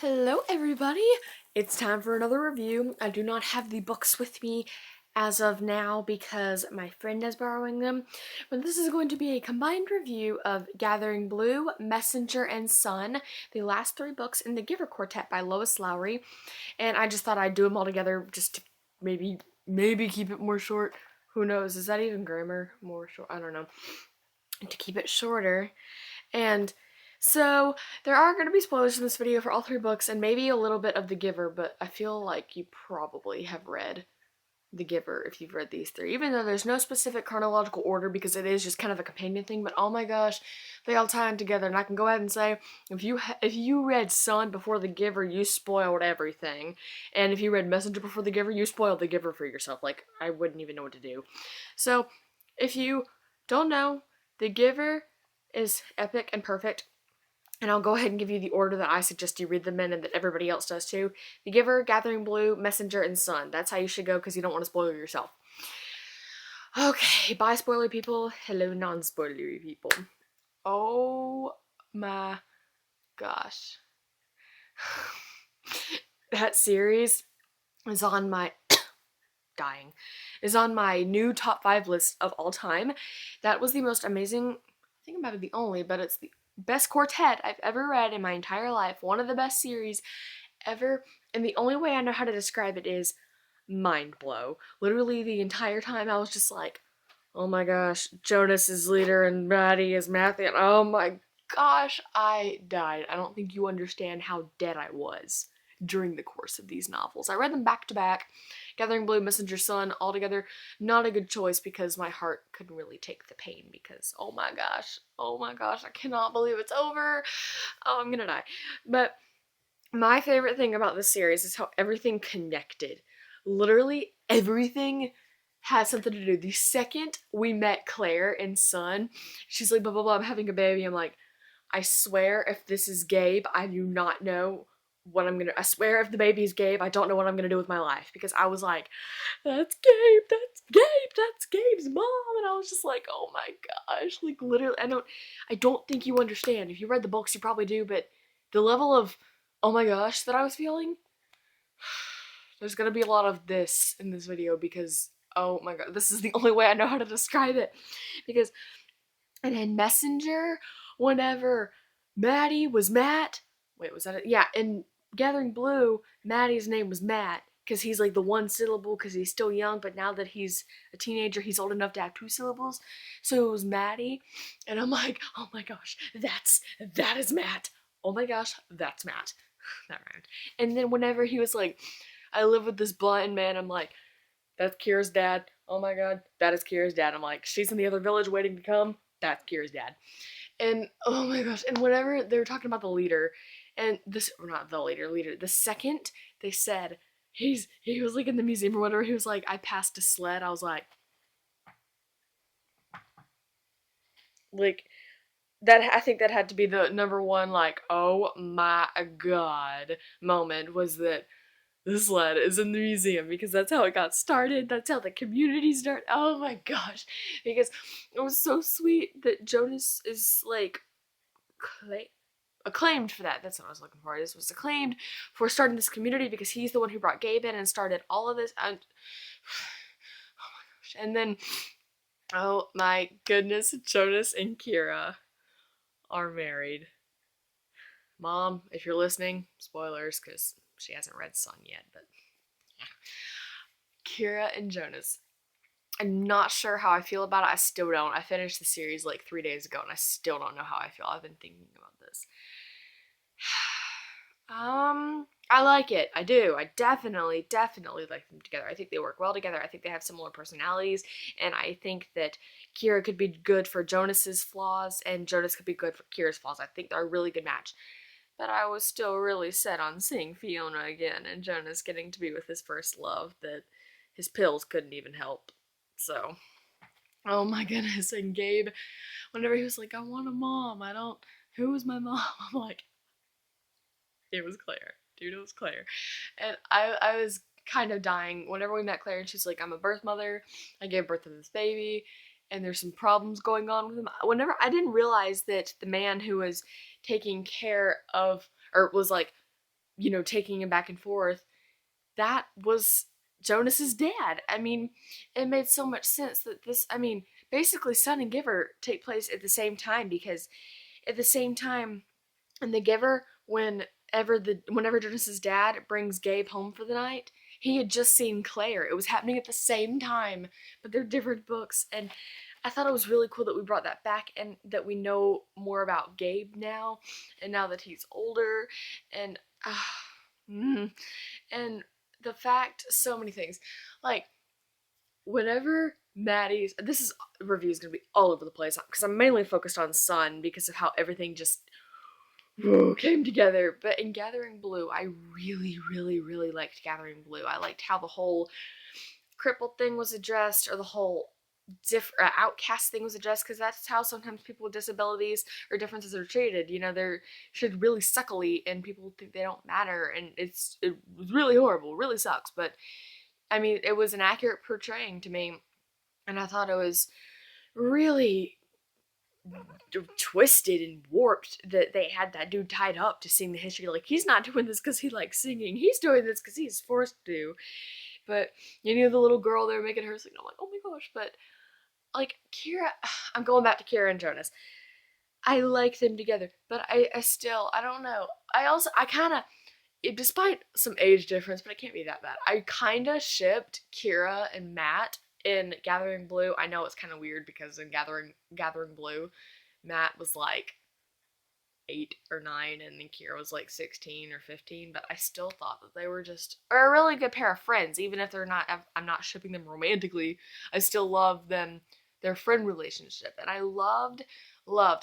Hello everybody! It's time for another review. I do not have the books with me as of now because my friend is borrowing them, but this is going to be a combined review of Gathering Blue, Messenger, and Sun, the last three books in the Giver Quartet by Lois Lowry, and I just thought I'd do them all together just to maybe keep it more short. Who knows? Is that even grammar? More short? I don't know. To keep it shorter. And so, there are going to be spoilers in this video for all three books and maybe a little bit of The Giver, but I feel like you probably have read The Giver if you've read these three, even though there's no specific chronological order because it is just kind of a companion thing, but oh my gosh, they all tie in together, and I can go ahead and say, if you read Sun before The Giver, you spoiled everything, and if you read Messenger before The Giver, you spoiled The Giver for yourself. Like, I wouldn't even know what to do. So, if you don't know, The Giver is epic and perfect. And I'll go ahead and give you the order that I suggest you read them in and that everybody else does too. The Giver, Gathering Blue, Messenger, and Sun. That's how you should go because you don't want to spoil yourself. Okay, bye spoiler people. Hello non-spoilery people. Oh my gosh. That series is on my is on my new top 5 list of all time. That was the most amazing, I think it might be the only, but it's the best quartet I've ever read in my entire life. One of the best series ever, and the only way I know how to describe it is mind blow. Literally the entire time I was just like, oh my gosh, Jonas is leader and Maddie is Matthew. Oh my gosh, I died. I don't think you understand how dead I was during the course of these novels. I read them back to back. Gathering Blue, Messenger, Sun, all together. Not a good choice because my heart couldn't really take the pain because, oh my gosh, I cannot believe it's over. Oh, I'm gonna die. But my favorite thing about this series is how everything connected. Literally everything has something to do. The second we met Claire in Sun, she's like, blah, blah, blah, I'm having a baby. I'm like, I swear if this is Gabe, I do not know what I'm gonna, I swear if the baby is Gabe, I don't know what I'm gonna do with my life, because I was like, that's Gabe's mom, and I was just like, oh my gosh, like literally, I don't think you understand. If you read the books, you probably do, but the level of, oh my gosh, that I was feeling, there's gonna be a lot of this in this video, because, oh my god, this is the only way I know how to describe it, because, and in Messenger, whenever Maddie was Matt, wait, was that it? Yeah, in Gathering Blue, Maddie's name was Matt, because he's like the one syllable because he's still young, but now that he's a teenager, he's old enough to have 2 syllables, so it was Maddie, and I'm like, oh my gosh, that is Matt. Oh my gosh, that's Matt. That rhymed. And then whenever he was like, I live with this blind man, I'm like, that's Kira's dad. Oh my god, that is Kira's dad. I'm like, she's in the other village waiting to come. That's Kira's dad. And oh my gosh, and whenever they were talking about the leader, and this, or not the leader, the second they said he was like in the museum or whatever, he was like, I passed a sled, I was like that, I think that had to be the number one, like, oh my god moment, was that the sled is in the museum, because that's how it got started. That's how the community started. Oh my gosh. Because it was so sweet that Jonas is like acclaimed for that. That's what I was looking for. This was acclaimed for starting this community because he's the one who brought Gabe in and started all of this. And oh my gosh. And then, oh my goodness, Jonas and Kira are married. Mom, if you're listening, spoilers, because she hasn't read Sun yet, but yeah. Kira and Jonas. I'm not sure how I feel about it. I still don't. I finished the series like 3 days ago and I still don't know how I feel. I've been thinking about this. I like it. I do. I definitely like them together. I think they work well together. I think they have similar personalities, and I think that Kira could be good for Jonas's flaws and Jonas could be good for Kira's flaws. I think they're a really good match. But I was still really set on seeing Fiona again and Jonas getting to be with his first love that his pills couldn't even help. So, oh my goodness. And Gabe, whenever he was like, I want a mom, who's my mom? I'm like, it was Claire. Dude, it was Claire. And I was kind of dying whenever we met Claire, and she's like, I'm a birth mother. I gave birth to this baby, and there's some problems going on with him. Whenever I didn't realize that the man who was taking care of, or was like taking him back and forth, that was Jonas's dad. I mean, it made so much sense that basically Son and Giver take place at the same time, because at the same time in The Giver, whenever Jonas's dad brings Gabe home for the night, he had just seen Claire. It was happening at the same time, but they're different books. And I thought it was really cool that we brought that back and that we know more about Gabe now, and now that he's older, and mm, and the fact, so many things, like whenever Maddie's, this is review is gonna be all over the place because I'm mainly focused on Sun because of how everything just came together. But in Gathering Blue, I really, really, really liked Gathering Blue. I liked how the whole crippled thing was addressed, or the whole outcast thing was addressed, because that's how sometimes people with disabilities or differences are treated. They're treated really suckily, and people think they don't matter, and it was really horrible, really sucks. But I mean, it was an accurate portraying to me, and I thought it was really twisted and warped that they had that dude tied up to sing the history. Like, he's not doing this because he likes singing, he's doing this because he's forced to. But the little girl, they were making her sing. I'm like, oh my gosh. But like Kira, I'm going back to Kira and Jonas. I like them together, but I still, I don't know. I kind of, despite some age difference, but it can't be that bad. I kind of shipped Kira and Matt in Gathering Blue. I know it's kind of weird because in Gathering Blue, Matt was like 8 or 9, and then Kira was like 16 or 15. But I still thought that they were just a really good pair of friends, even if they're not. I'm not shipping them romantically. I still love them, their friend relationship, and I loved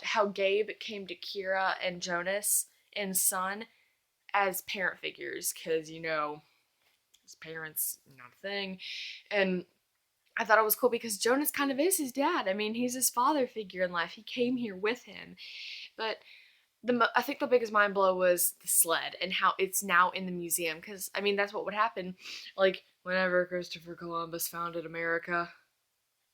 how Gabe came to Kira and Jonas and Son as parent figures, because his parents, not a thing. And I thought it was cool because Jonas kind of is his dad. I mean, he's his father figure in life. He came here with him. But I think the biggest mind blow was the sled and how it's now in the museum, because I mean, that's what would happen. Like, whenever Christopher Columbus founded America,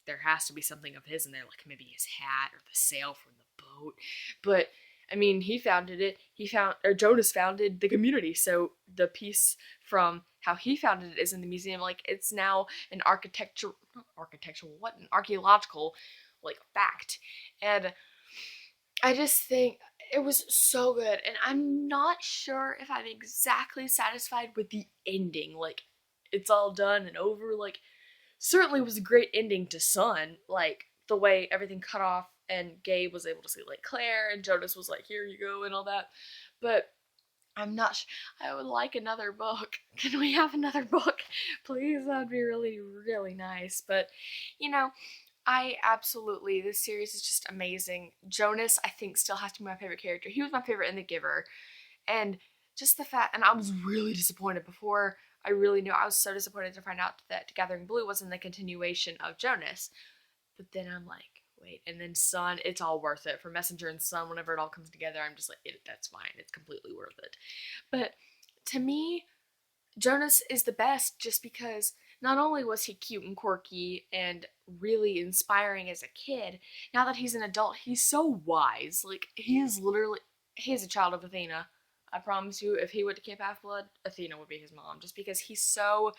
there has to be something of his in there, like maybe his hat or the sail from the boat. But I mean, Jonas founded the community, so the piece from how he founded it is in the museum. Like, it's now an archaeological, like, fact. And I just think it was so good, and I'm not sure if I'm exactly satisfied with the ending. Like, it's all done and over. Like, certainly was a great ending to Sun, like the way everything cut off and Gabe was able to see like Claire and Jonas was like, here you go, and all that. But I'm not I would like another book. Can we have another book? Please, that'd be really, really nice. But, this series is just amazing. Jonas, I think, still has to be my favorite character. He was my favorite in The Giver. And just the fact, and I was really disappointed before I really knew. I was so disappointed to find out that Gathering Blue wasn't the continuation of Jonas. But then I'm like, wait, and then Sun, it's all worth it. For Messenger and Sun, whenever it all comes together, I'm just like, that's fine. It's completely worth it. But to me, Jonas is the best just because not only was he cute and quirky and really inspiring as a kid, now that he's an adult, he's so wise. Like, he's a child of Athena. I promise you, if he went to Camp Half-Blood, Athena would be his mom, just because he's so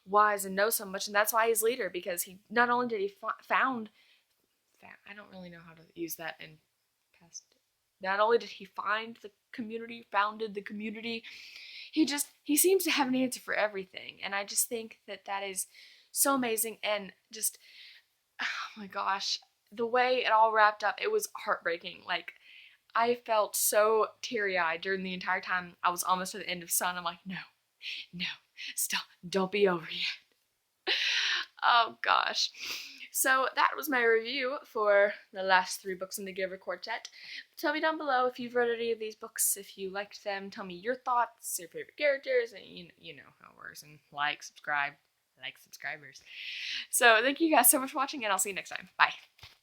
wise and knows so much, and that's why he's leader, because he, not only did he I don't really know how to use that in past, not only did he find the community, founded the community, he seems to have an answer for everything, and I just think that is so amazing. And just, oh my gosh, the way it all wrapped up, it was heartbreaking. Like, I felt so teary-eyed during the entire time I was almost to the end of Sun. I'm like, no, stop, don't be over yet. Oh gosh. So that was my review for the last 3 books in the Giver Quartet. Tell me down below if you've read any of these books, if you liked them. Tell me your thoughts, your favorite characters, and you know how it works. And subscribe, like subscribers. So thank you guys so much for watching, and I'll see you next time. Bye.